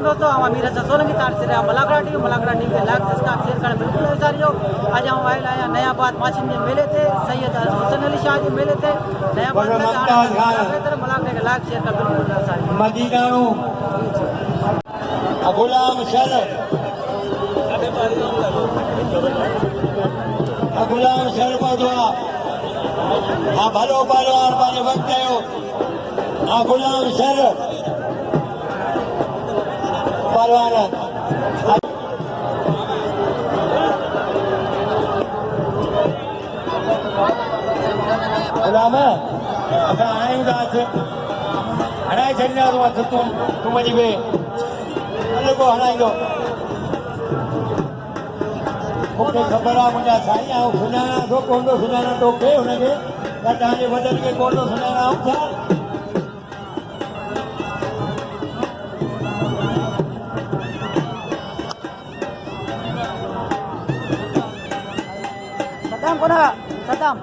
दोस्तों हम अमीर हसन सोलंकी तार से मलाकड़ा टीम के लाख स्टार शेयर कर बिल्कुल सारियो आज हम आयल आया नया बात माशिन में मिले थे सैयद हुसैन अली शाह जी मिले थे नया बात मलाकड़े के लाख शेयर कर बिल्कुल सारियो मदीना गुलाम शरफ गुलाम शरफ दुआ हाँ भलो परिवार पाने वक्त आयो हाँ गुलाम शरफ परवान गुलाम असां आहियूं था हणाए छॾींदासीं तूं वञी वे को हणाईंदो मूंखे ख़बर आहे मुंहिंजा साईं आउं सुञाणा थो कोन थो सुञाणा तोखे हुनखे त तव्हांजे वॾनि खे कोन थो सुञाणा आउं छा सदाम कोना सदाम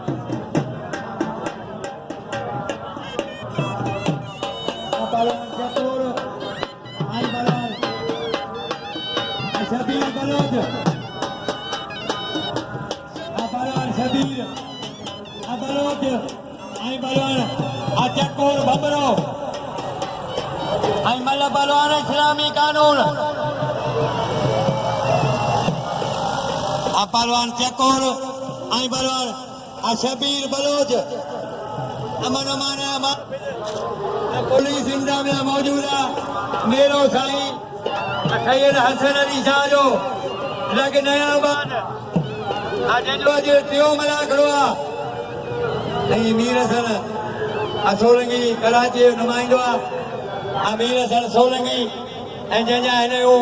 शबीर बलोच बलवान शबीर बलोच आई बलवान चकोर भबरो आई मल बलवान इस्लामी कानून पहलवान चकोर आई बलवान शबीर बलोच अमन अमान पुलिस इंदा में मौजूद है मेरो साईं सैयद हसन अली शाह जो लग नया बात आज जो अज टियों मलाकड़ो आहे मीर हसन सोलंकी कराची जो नुमाइंदो आहे मीर हसन सोलंकी ऐं जंहिंजा हिन जो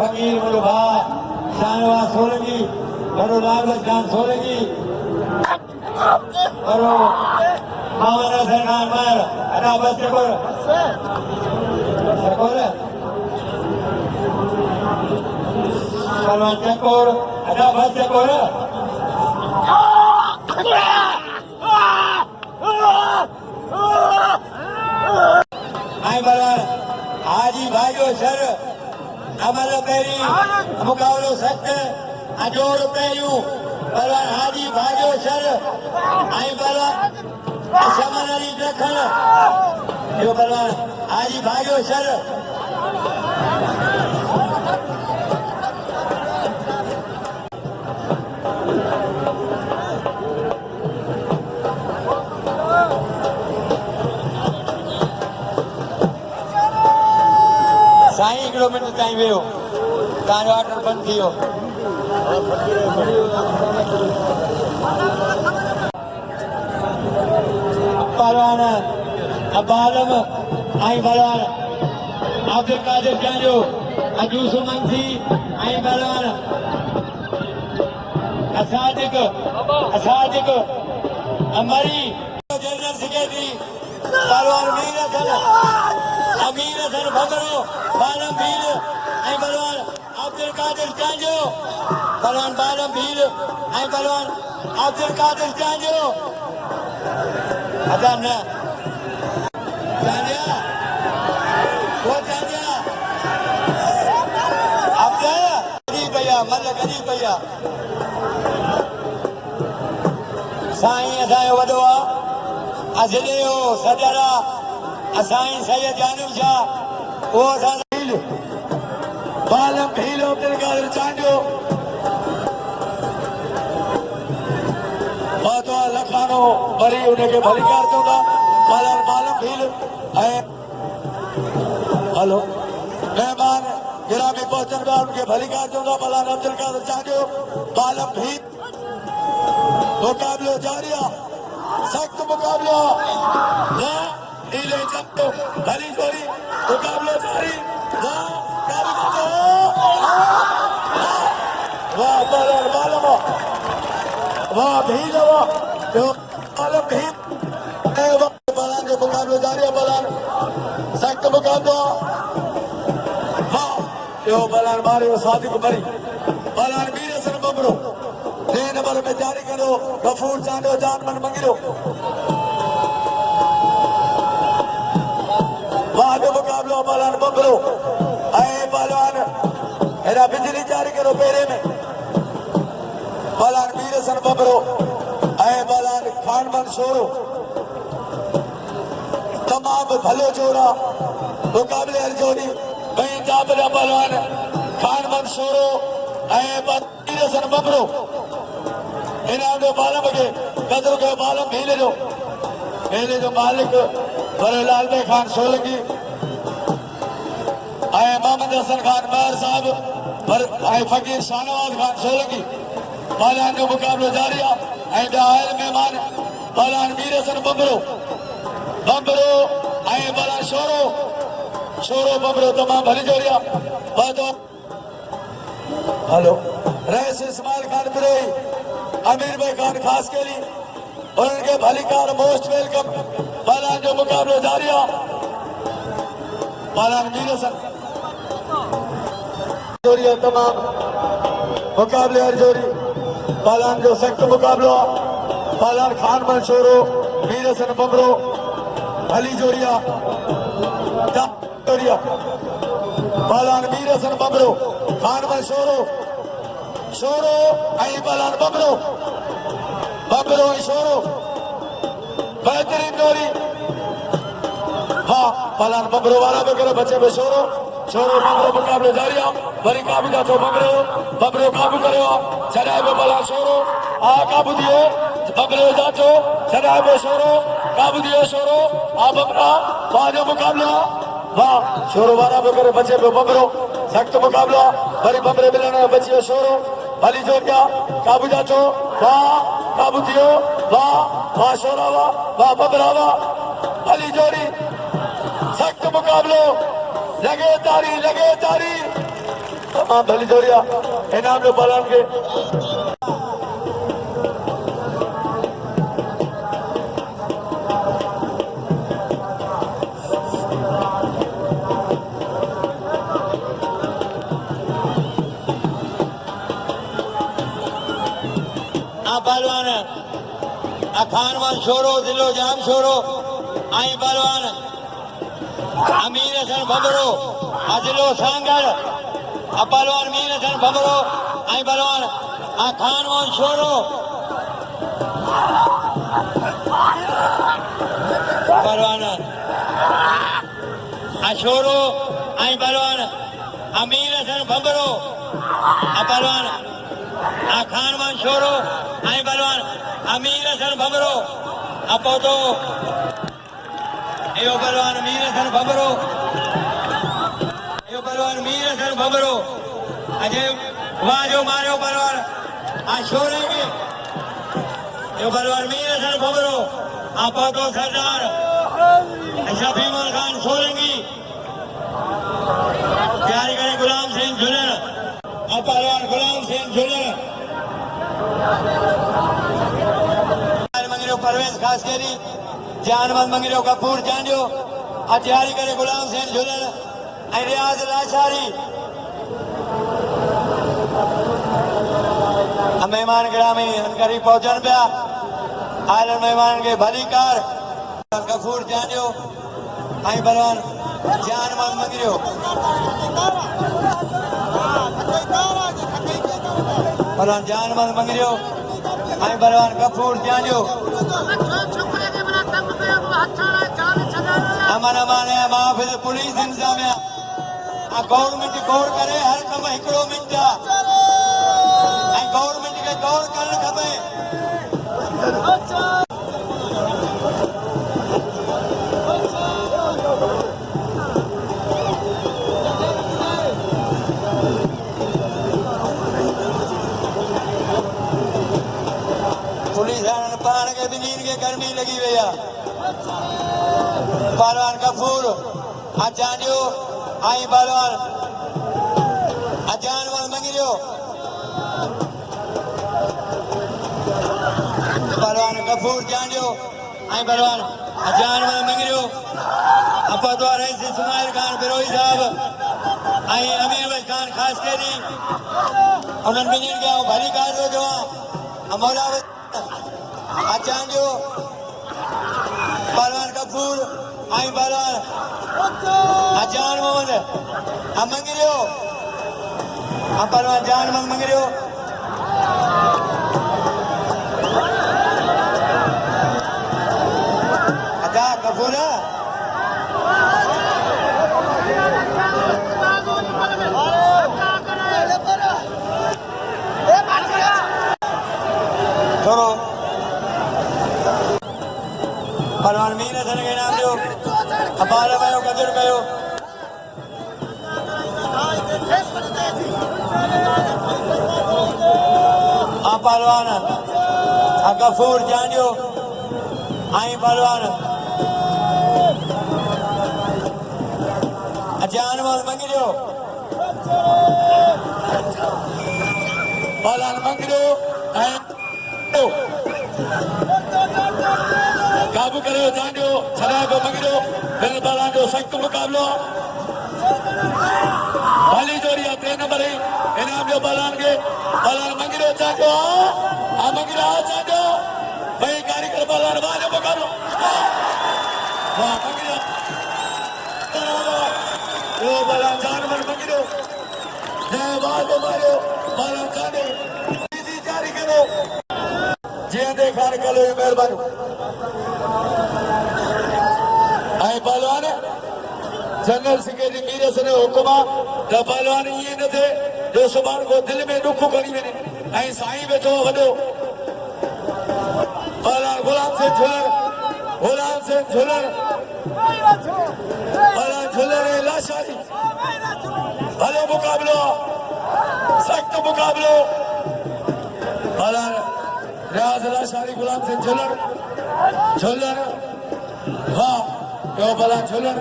फकीर मुंहिंजो भाउ शाहनवाज़ सोलंकी बड़ो लाल जान सोलंकी बड़ो मामन हसन खान मार अदा बस चकोर पहलवान चकोर अदा बस चकोर आई बलवान हाजी भाइयों सर अमल पेरी मुकाबलो सख्त अजोड़ पेरियूं बलवान हाजी भाइयों सर आई बलवान शमन अली दखन यो बलवान हाजी भाइयों सर साईं हिकिड़ो मिंट ताईं वियो तव्हांजो ऑर्डर बंदि थी वियो पहलवान अबालम आई बलवान अब्दुल कादिर जांजो अजूस मंसी आई बलवान असादिक अमरी जनरल सेक्रेटरी पहलवान मीर हसन भगरो बालम भील आई बलवान अब्दुल कादिर जांजो पहलवान बालम भील आई बलवान अब्दुल कादिर जांजो अदा न जानिया वो जानिया अब जाया कदी भैया मतलब कदी भैया साईं असांजो वॾो आहे अज़ले जो सदर आहे असाईं सैयद जानू शाह वो असां बालम भील अब्दुल कादिर जांजो लखानो वरी उनखे भलीकार चवंदा बालम भील ऐं हलो महिमान गिरामी पहुचनि पिया उनखे भलीकार चवंदा मौलाना अब्दुल कादिर जांजो बालम भील मुकाबलो जारी आहे सख्त मुकाबलो भली थोड़ी मुकाबलो जारी वाह बालम वाह भील बालम भील बलान जो मुकाबलो जारी है बलान सख्त मुकाबलो हाँ यो बलान मारे सादिक बरी बलान मीर हसन बबरो 2 नंबर में जारी करो गफूर चांडो जान मन मंगिरो वाह मुकाबलो पहलवान बबरो ऐं पहलवान हेरा बिजली जारी करो पेरे में पहलवान वीर हसन बबरो ऐं पहलवान खानमन शोरो तमाम भलो जोड़ा मुकाबले हर जोड़ी वहीं जाबरा पहलवान खानमन शोरो ऐं वीर हसन बबरो इनाम जो मालम के कदर के मालम मेले जो मालिक बरेलाल बे खान सोलंकी ऐं मोहम्मद हसन खान महर साहब ऐं फकीर शाहनवाज खान सोलंकी पहलवान जो मुकाबलो जारी आहे ऐं ॿिया आयल महिमान पहलवान वीर हसन बबरो ऐं पहलवान शोरो बबरो तमामु भली जोड़ी आहे हेलो रईस इस्माइल खान बिरोही अमीर भाई खान खास के लिए उनके भलीकार मोस्ट वेलकम पहलवान जो मुकाबलो जारी आहे पहलवान वीर हसन जोड़ी तमाम मुकाबले हर जोड़ी पहलवान जो सख्त मुकाबलो आहे पहलवान खानमन शोरो वीर हसन बबरो भली जोड़ी आहे पहलवान वीर हसन बबरो खानमन शोरो ऐं पहलवान बबरो ऐं शोरो बेहतरीन जोड़ी वाह पहलवान बबरो वाला भी करे बचे में शोरो बबरो मुकाबले जारी आहे वरी काबू था तो बबरो काबू करियो आहे छॾाए पियो पहलवान शोरो काबू थियो बबरो जाचो छॾाए पियो शोरो काबू थियो शोरो बबरा वाह जो मुकाबलो आहे वाह शोरो वाला भी करे बचे पियो बबरो सख्त मुकाबलो आहे वरी बबरे मिलण बची वियो शोरो भली जोड़िया काबू जाचो वाह काबू थियो वाह शोरा वाह बबरा वाह भली जोड़ी सख्त मुकाबलो लगे तारी तमाम भली जोड़िया इनाम जो पहलवान के पहलवान खानमन शोरो दिलो जाम शोरो आई पहलवान अमीर हसन बबरो दिलो सांगर पहलवान मीर हसन बबरो आई पहलवान खानमन शोरो पहलवान शोरो आई पहलवान अमीर हसन बबरो पहलवान खानमन शोरो आई पहलवान अमीर हसन बबरो अपोतो यो पहलवान मीर हसन बबरो अजय वाह जो मारो पहलवान शोरे के यो पहलवान मीर हसन बबरो अपोतो सरदार शफीउल खान सोलंकी तैयारी करे गुलाम सिंह झुलर पहलवान गुलाम सिंह झुलर मंगिरो परवेज खास केरी जानमन मंगिरो कपूर चांडियो तैयारी करे गुलाम सिंह झुलर रियाज लाचारी मेहमान गिरामी करी पहुंचन पिया आयल मेहमान के भली कार कपूर चांडियो पहलवान जानमन मंगिरो पहलवान जानमन मंगिरो पहलवान कपूर चांडियो अमन माफ़िल पुलिस इंतजामिया गवर्नमेंट गौर करे हर कम हिकिड़ो मिंट गवर्नमेंट के गौर करण खपे पुलिस पान के बिनीन के गर्मी लगी हुई है पहलवान कपूर चांडियो आई पहलवान जानमन मंगिरो पहलवान कपूर चांडियो आई पहलवान जानमन मंगिरो अपतो रईस इस्माइल खान बिरोही साहब आई अमीर भाई खान खास केरी उन्हनि बिनीन के भली कार जो मौला चांडियो पहलवान कपूर आई पहलवान जान मोहम्मद मंगिरियो पहलवान जान मोहम्मद मंगिरियो अदा कपूरा छोड़ो पहलवान मीर हसन के नाम जो अबाल कयो कदर कयो पहलवान गफूर जानियो आई पहलवान जानवर मंगिरियो पहलवान मंगिरियो काबू करो जानियो छड़ा को मंगिरियो फिर पहलवान जो सख्त मुकाबलो भली जोड़िया 3 नंबर है इनाम जो पहलवान के पहलवान मंगिरियो चाको आ मंगिरा चाको भाई कारीगर पहलवान वाले मुकाबलो वाह मंगिरियो यो पहलवान जानवर मंगिरियो जय वाले मारो पहलवान चाको जी जारी करो जे देखार करो मेहरबानी आए पहलवान जनरल सेक्रेटरी मीर हसन हुकुमा त पहलवान ये न थे जो सुभाण को दिल में दुख खणी वञे ऐं साईं वेठो वॾो पहलवान गुलाम से झुलर पहलवान झुलर लाशारी भलो मुकाबलो सख्त मुकाबलो पहलवान रियाज लाशारी गुलाम से झुलर वाह यो पहलवान झुलर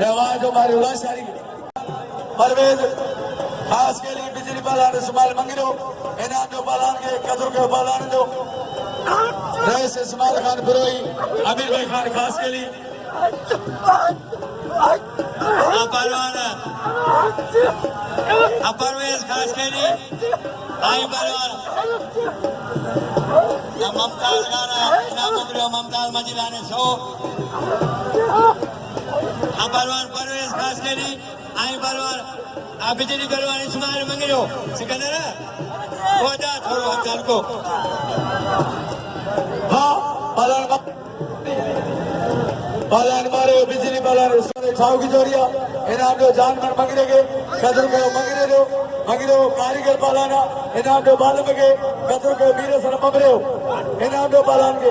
रिवाज हमारी उलाशारी परवेज खास के लिए बिजली पहलवान इस्माइल मंगिरो इनाम जो पहलवान के कदर के पहलवान जो रईस इस्माइल खान बिरोई अमीर भाई खान खास के लिए पहलवान परवेज खास के लिए आई पहलवान ममताज खान इनाम मंगिरो ममताज मजिदाने 100 पहलवान परवेज खास के लिए आई पहलवान बिजली पहलवान इस्माइल मंगिरो सिकंदर हो जा छोड़ो चल को हाँ पहलवान मारे बिजली पहलवान इस्माइल छाव की जोड़िया इनाम जो जानवर मंगिरे के कदर को मंगिरो कारीगर पहलवान इनाम जो बालम के कदर को मीर हसन ममरियो इनाम जो पहलवान के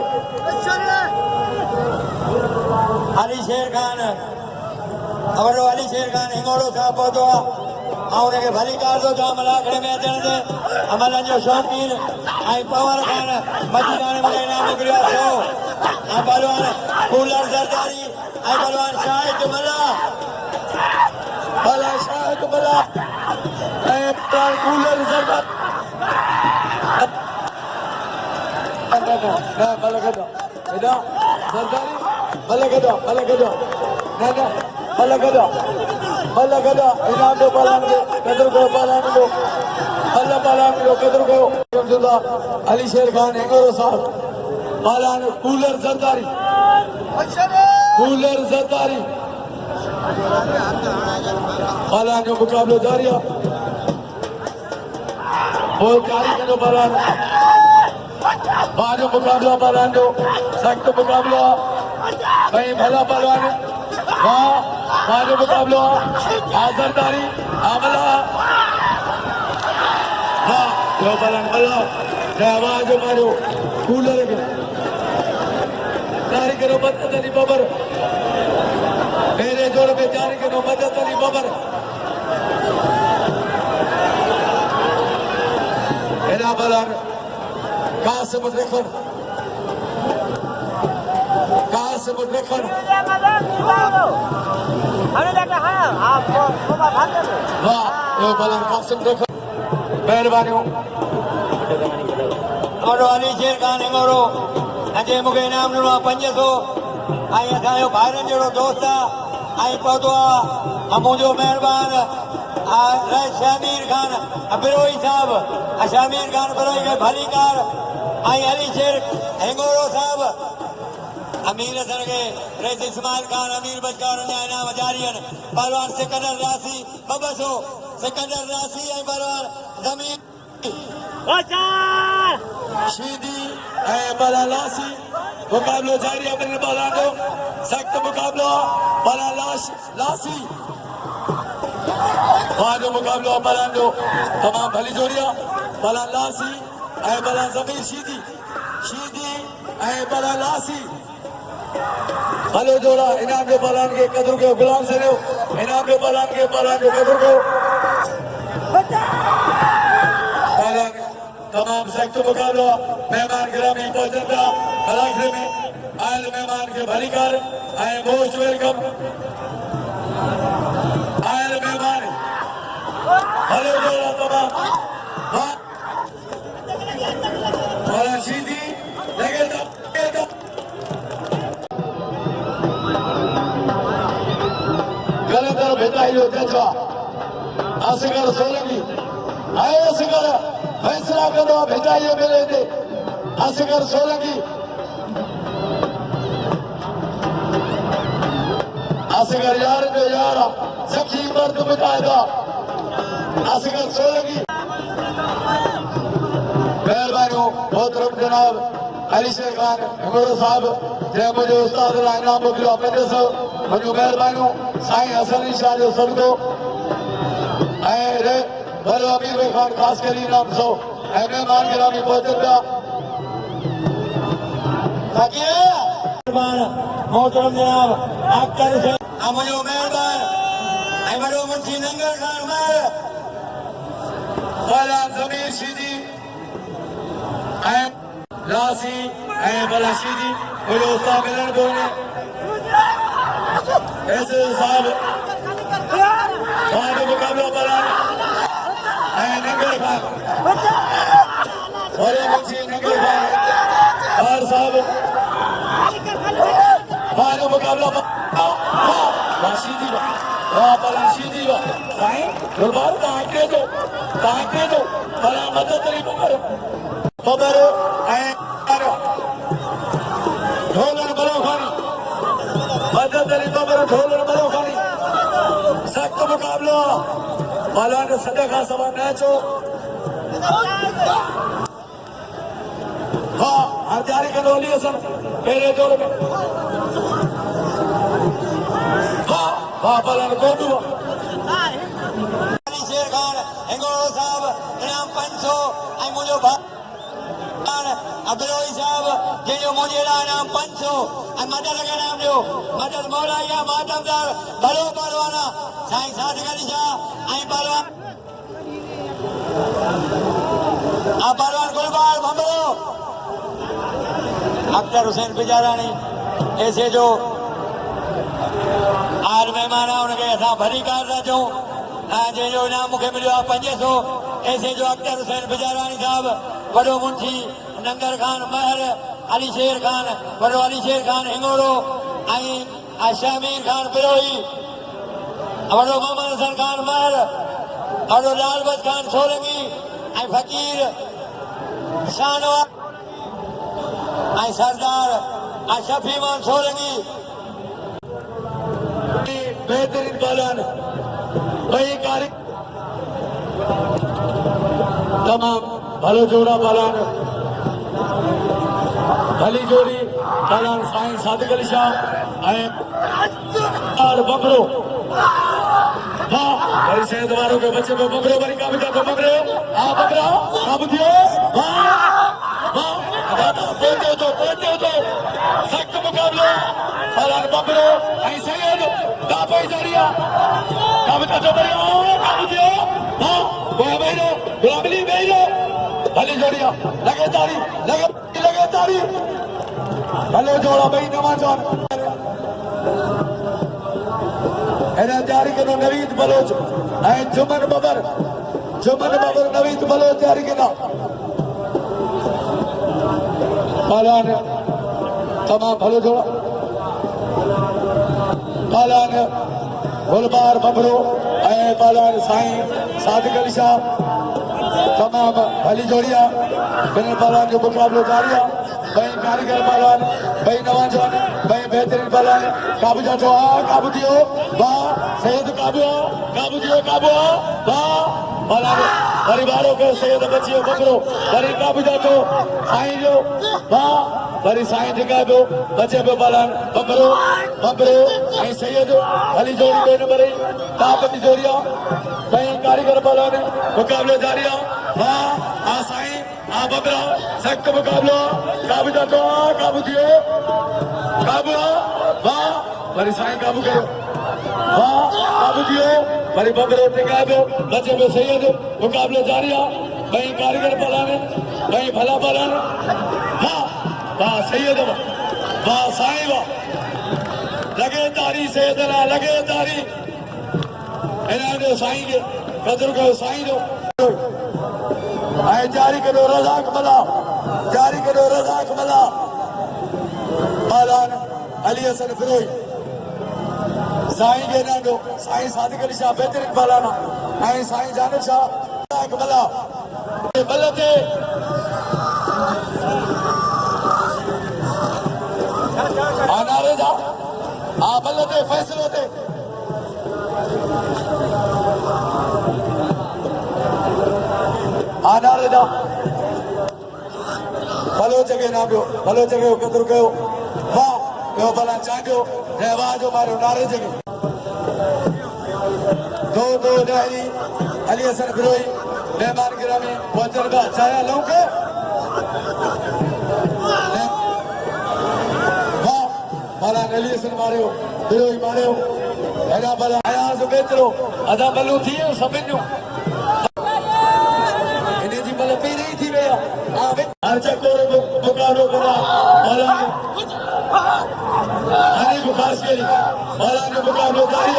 अली शेर खान अवरो अली शेर खान हिंगोड़ो साहब पहुंचो और के भली कार दो जाम लाखड़े में अचण दे अमल जो शौकीन आई पवार खान मजीदाने में इनाम निकलियो 100 पहलवान कूलर सरदारी आई पहलवान शाहिद मला ए कूलर सरदार ना बलगदो इदा सरदारी बलगदो इनाम दो पहलवान के कदर को पहलवान को अल्लाह पहलवान को कदर को समझौता अली शेर खान हिंगोरो साहब पहलवान कूलर सरदारी पहलवान जो मुकाबलो जारी है और कारीगर जो पहलवान बाजो मुकाबला पहलवान जो सख्त मुकाबला भाई भला पहलवान वाह बाजो मुकाबलो आजरदारी आमला वाह जो पहलवान भला आवाज मारो कूलर के जारी करो मदद अली बबर मेरे जोड़ में जारी करो मदद अली बबर एना पहलवान कासिम रेखन वाह ये पहलवान कासिम रेखन मेहरबानी और अली शेर खान हिंगोरो अजय मूंखे इनाम ॾिनो आहे 500 ऐं असांजो ॿाहिरनि जहिड़ो दोस्त आहे ऐं पहुतो आहे मुंहिंजो महिरबान शामीर खान बिरोई साहब शामीर खान बिरोई खे भली कार ऐं अली शेर हिंगोरो साहब अमीर हसन के रईस इस्माइल खान अमीर बचकार इनाम जारी पहलवान सिकंदर रासी बबसो सिकंदर रासी ऐं पहलवान जमीन शीदी ऐं बाला लासी मुकाबलो जारी है ॿिन्हिनि ॿारनि जो सख़्तु मुकाबलो आहे बाला लासी जो मुकाबलो आहे ॿारनि जो तमामु भली जोड़ी आहे बाला लासी ऐं बाला ज़मीर शीदी ऐं बाला लासी भलो जोड़ा इनाम जो बालान के कदर के गुलाम से रहो इनाम जो बालान के कदर को बालान तमाम सख्त मुकाबला मेहमान गिरामी पहुंचन था कलाखरे में आयल मेहमान के भली कर आए मोस्ट वेलकम आयल मेहमान भलो जोड़ा तमाम बाला शीदी लगे था भेटाइयो जजवा असगर सोलंगी आए असगर फैसला करो भेटाइयो मेरे दे असगर सोलंगी असगर यार जो यार सखी मर्द बिठाएगा असगर सोलंगी मेहरबानी मोहतरम जनाब अली शेख खान हिमरो साहब जै मुझे उस्ताद इनाम मोकिलियो पंहिंजो सौ मुझो मेहरबानी साईं हसन शाह जो सदको ऐं भलो अमीर खान खास करे इनाम सौ ऐं मेहमान गिरामी पहुचन पिया मोहतरम जनाब अख्तर मुझो मेहरबान ऐं वॾो मुंशी नंगर खान मार बाला ज़मीर शीदी ऐं लासी ऐं बाला शीदी मुझो उस्ताद मिलन कोन्हे ऐसे साहब वहाँ जो मुकाबला बना नंगर खान और नंगर खान और साहब वहाँ जो मुकाबला शीदी बला शीदी साईं गुरबार तव्हांखे जो भला मदद नहीं ख़बर ऐं ढोलण भलो खानी मदद अली बबर ढोलण भलो खानी सख्त मुकाबलो बाला ने सद खां सवा मैच हो हाँ हर जारी कंदो अली हसन पहिरें दौर में हाँ बाला ने कोटू अली शेर खान हिंगोरो साहब इनाम 500 ऐं मुंहिंजो भाउ अब्दुलोई साहब जंहिंजो मुंहिंजे लाइ इनाम 500 ऐं मदद खे इनाम ॾियो मदद मौलाइया मातमदार भलो पहलवाना साईं सादिक अली शाह ऐं पहलवान गुलबार भंबरो अख्तर हुसैन बिजारानी ऐसे जो आज महिमान आहे हुनखे असां भली कार था चऊं ऐं जंहिंजो इनाम मूंखे मिलियो आहे 500 ऐसे जो अख्तर हुसैन बिजारानी साहब वॾो मुंशी नंगर खान महर अली शेर खान वॾो अली शेर खान हिंगोरो ऐं शमीर खान बिरोही वॾो मोहम्मद हसन खान महर वॾो लालबत खान सोलंगी ऐं फ़कीर शाहनवाज़ ऐं सरदार शफी मान सोलंगी बेहतरीन बालान वही कारी तमाम भलो जोड़ा बालान भली जोड़ी बालान साईं सादिक अली शाह और बकरो हाँ भली शहद वालों के बच्चे को बकरो भली काम क्या को बकरो हाँ बकरा काम दियो हाँ बोलते हो तो सख्त मुकाबला बालान बकरो ऐ सैयद दापई जरिया काम क्या तो बढ़िया काम दियो हाँ गोया बेरो गुलामली बेरो भली जोड़िया लगे तारी भलो जोड़ा भाई नवाजवान एना जारी करो नवीद बलोच ऐं जुमन बबर नवीद बलोच जारी करो बालान तमाम भलो जोड़ा बालान गुलबार बबरो ऐं बालान साईं सादिक अली शाह तमाम भली जोड़िया बिन बालान जो मुकाबलो जारी है भाई कारीगर पहलवान भाई नवाजवान भाई बेहतरीन पहलवान काबू जातो काबू दियो वाह सैयद काबू दियो काबू वाह पहलवान परिवारों के सैयद बच्चियों बकरो वरी काबू जातो साईं जो वाह वरी साईं जगह पे बच्चे पे पहलवान बकरो ऐं सैयद अली जोड़ी दो नंबर तापती जोड़िया भाई कारीगर पहलवान मुकाबले जारी वाह आ साईं आ बकरा सख्त मुकाबला काबू जातो काबू दियो काबू वाह वरी साईं काबू करो वाह काबू दियो वरी बकरो टिकाए पियो बचे पे सैयद मुकाबले जारी भाई कारीगर पहलवान भाई भला पहलवान वाह वाह सैयद वाह साईं वाह लगे तारी सैयद लगे तारी इन्हें जो साईं के कदर करो साईं जो आए जारी करो रज़ाक मला पहलवान अली हसन फिरोई साईं के नालो साईं सादिक अली शाह बेहतरीन पहलवान ऐं साईं जानिब शाह रज़ाक मला बल ते नारे जा बल ते फैसलो ते नारे जा भलो जगह ना पियो भलो जगह कदर कयो वाह ॿियो भला चांडियो रहवाज जो मारियो नारे जगह दो ॾहरी अली हसन फिरोई मेहमान गिरामी पहुंचल का छाया लौके वाह भला अली हसन मारियो फिरोई मारियो हेॾा भला आयास बेतरो अदा भलू थी वियो सभिनि जो पीरी थी गया हर चक्कर मुकाबलो करा मौला ने खास करी मौला ने मुकाबलो जारी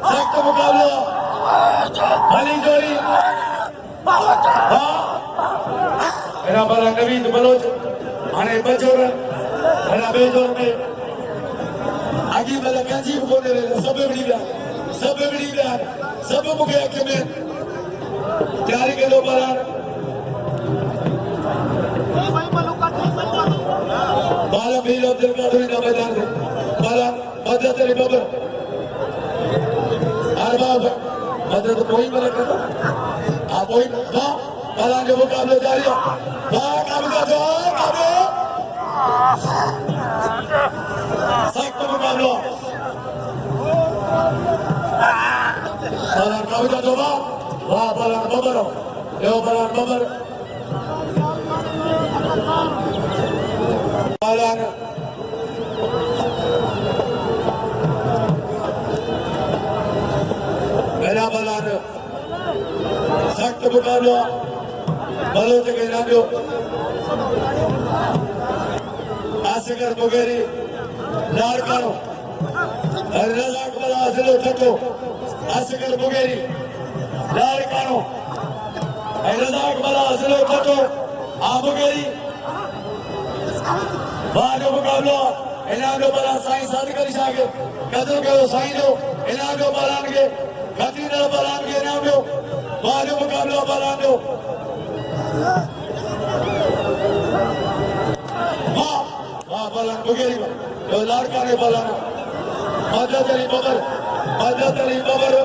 सख्त मुकाबलो भली जोड़ी मेरा बड़ा नवीद बलोच हाणे बजोर मेरा बेजोर में आगे भला कंजी को बोले सब बिगड़ी गया सब मुखे अख में तैयारी करो बड़ा बाला भीलो दिल का धुरी ना मैदान में बाला मदद तेरी बबर अरबाब मदद कोई मदद करो आप कोई वाह बाला के मुकाबले जारी है वाह काबू सख्त मुकाबला बाला काबू जातो वाह बाला बबर यो बाला बबर पहलवान मेरा पहलवान सख्त मुकाबला भलो जगह ना पियो आसिकर मुगेरी लाड़कानो रज़ाक मला ज़िलो ठको आसिकर मुगेरी लाड़कानो रज़ाक मला ज़िलो ठको आ मुगेरी बाजो मुकाबलो इनाम जो बला साईं सादिक अली शाह के कदर कयो साईं जो इनाम जो बलान के खतीर बलान के इनाम जो बाजो मुकाबलो बलान जो वाह बलान बुगेरी जो लाड़का ने बलान मदद अली बबर